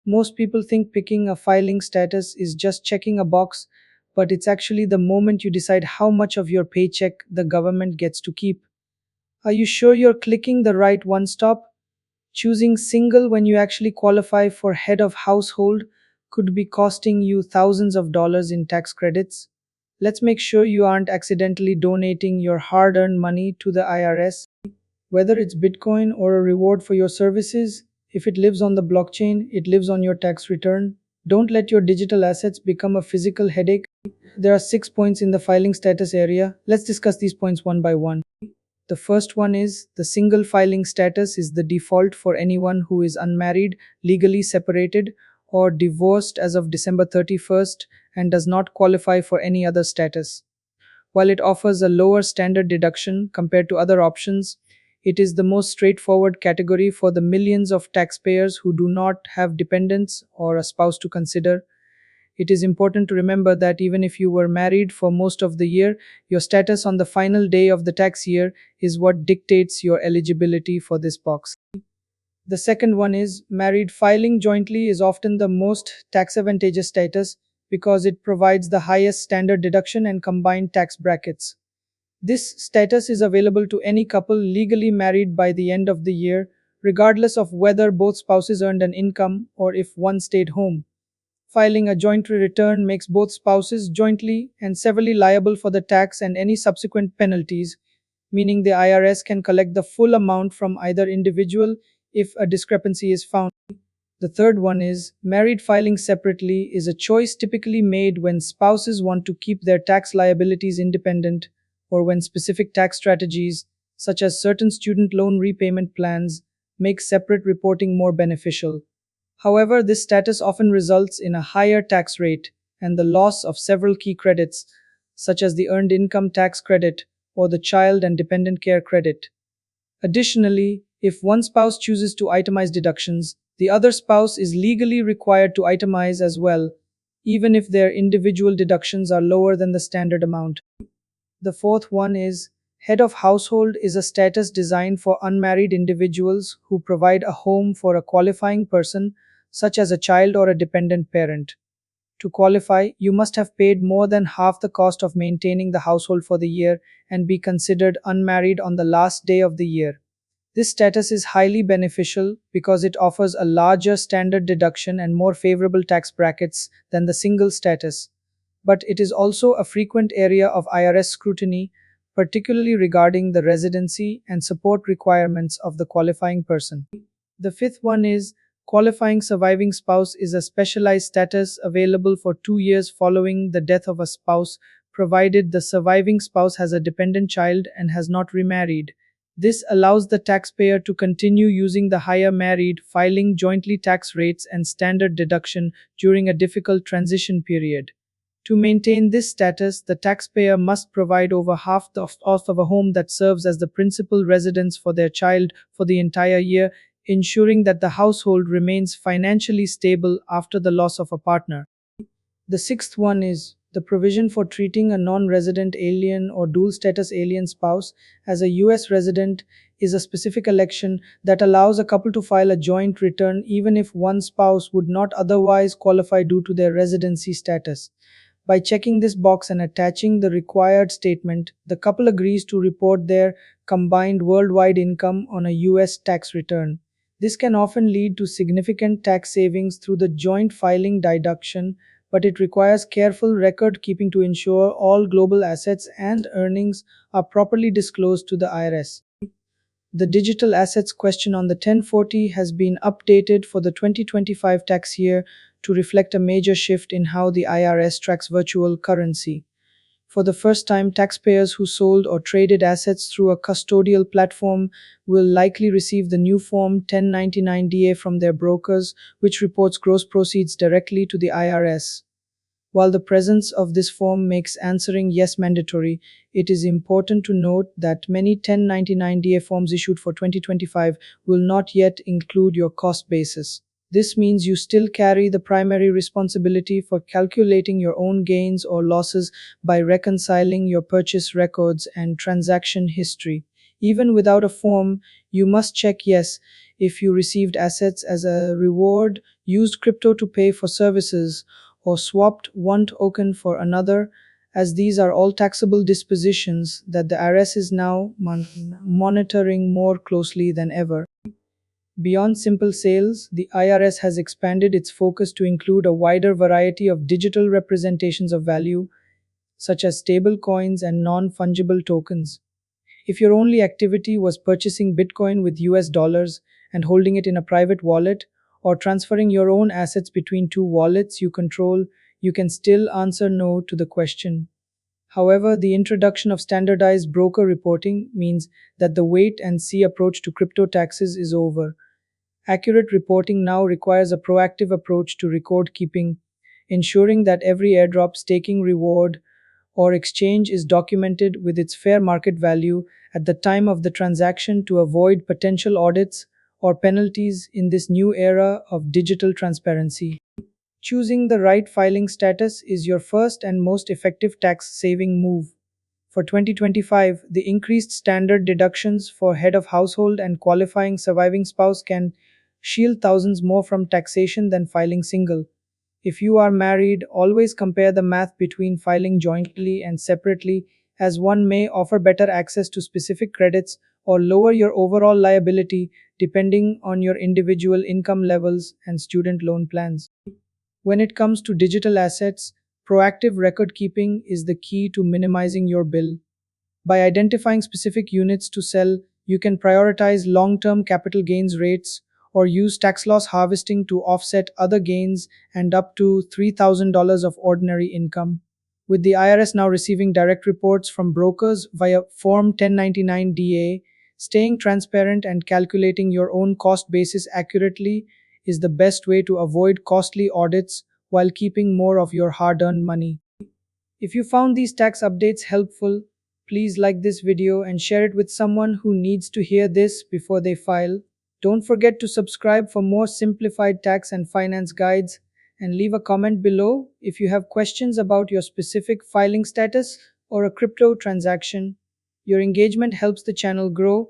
Most people think picking a filing status is just checking a box, but it's actually the moment you decide how much of your paycheck the government gets to keep. Are you sure you're clicking the right one? Stop. Choosing single when you actually qualify for head of household could be costing you thousands of dollars in tax credits. Let's make sure you aren't accidentally donating your hard earned money to the IRS. Whether it's Bitcoin or a reward for your services, if it lives on the blockchain, it lives on your tax return. Don't let your digital assets become a physical headache. There are 6 points in the filing status area. Let's discuss these points one by one. The first one is the single filing status is the default for anyone who is unmarried, legally separated, or divorced as of December 31st and does not qualify for any other status. While it offers a lower standard deduction compared to other options, it is the most straightforward category for the millions of taxpayers who do not have dependents or a spouse to consider. It is important to remember that even if you were married for most of the year, your status on the final day of the tax year is what dictates your eligibility for this box. The second one is married. Filing jointly is often the most tax advantageous status because it provides the highest standard deduction and combined tax brackets. This status is available to any couple legally married by the end of the year, regardless of whether both spouses earned an income or if one stayed home. Filing a joint return makes both spouses jointly and severally liable for the tax and any subsequent penalties, meaning the IRS can collect the full amount from either individual if a discrepancy is found. The third one is married. Filing separately is a choice typically made when spouses want to keep their tax liabilities independent or when specific tax strategies, such as certain student loan repayment plans, make separate reporting more beneficial. However, this status often results in a higher tax rate and the loss of several key credits, such as the Earned Income Tax Credit or the Child and Dependent Care Credit. Additionally, if one spouse chooses to itemize deductions, the other spouse is legally required to itemize as well, even if their individual deductions are lower than the standard amount. The fourth one is head of household is a status designed for unmarried individuals who provide a home for a qualifying person, such as a child or a dependent parent. To qualify, you must have paid more than half the cost of maintaining the household for the year and be considered unmarried on the last day of the year. This status is highly beneficial because it offers a larger standard deduction and more favorable tax brackets than the single status. But it is also a frequent area of IRS scrutiny, particularly regarding the residency and support requirements of the qualifying person. The fifth one is qualifying surviving spouse is a specialized status available for 2 years following the death of a spouse, provided the surviving spouse has a dependent child and has not remarried. This allows the taxpayer to continue using the higher married filing jointly tax rates and standard deduction during a difficult transition period. To maintain this status, the taxpayer must provide over half the cost of a home that serves as the principal residence for their child for the entire year, ensuring that the household remains financially stable after the loss of a partner. The sixth one is the provision for treating a non-resident alien or dual-status alien spouse as a U.S. resident is a specific election that allows a couple to file a joint return even if one spouse would not otherwise qualify due to their residency status. By checking this box and attaching the required statement, the couple agrees to report their combined worldwide income on a U.S. tax return. This can often lead to significant tax savings through the joint filing deduction, but it requires careful record keeping to ensure all global assets and earnings are properly disclosed to the IRS. The digital assets question on the 1040 has been updated for the 2025 tax year to reflect a major shift in how the IRS tracks virtual currency. For the first time, taxpayers who sold or traded assets through a custodial platform will likely receive the new Form 1099-DA from their brokers, which reports gross proceeds directly to the IRS. While the presence of this form makes answering yes mandatory, it is important to note that many 1099-DA forms issued for 2025 will not yet include your cost basis. This means you still carry the primary responsibility for calculating your own gains or losses by reconciling your purchase records and transaction history. Even without a form, you must check yes if you received assets as a reward, used crypto to pay for services, or swapped one token for another, as these are all taxable dispositions that the IRS is now monitoring more closely than ever. Beyond simple sales, the IRS has expanded its focus to include a wider variety of digital representations of value, such as stable coins and non fungible tokens. If your only activity was purchasing Bitcoin with US dollars and holding it in a private wallet, or transferring your own assets between two wallets you control, you can still answer no to the question. However, the introduction of standardized broker reporting means that the wait and see approach to crypto taxes is over. Accurate reporting now requires a proactive approach to record keeping, ensuring that every airdrop, staking reward, or exchange is documented with its fair market value at the time of the transaction to avoid potential audits or penalties in this new era of digital transparency. Choosing the right filing status is your first and most effective tax saving move. For 2025, the increased standard deductions for head of household and qualifying surviving spouse can shield thousands more from taxation than filing single. If you are married, always compare the math between filing jointly and separately, as one may offer better access to specific credits or lower your overall liability depending on your individual income levels and student loan plans. When it comes to digital assets, proactive record keeping is the key to minimizing your bill. By identifying specific units to sell, you can prioritize long term capital gains rates or use tax loss harvesting to offset other gains and up to $3,000 of ordinary income. With the IRS now receiving direct reports from brokers via Form 1099-DA, staying transparent and calculating your own cost basis accurately is the best way to avoid costly audits while keeping more of your hard earned money. If you found these tax updates helpful, please like this video and share it with someone who needs to hear this before they file. Don't forget to subscribe for more simplified tax and finance guides, and leave a comment below if you have questions about your specific filing status or a crypto transaction. Your engagement helps the channel grow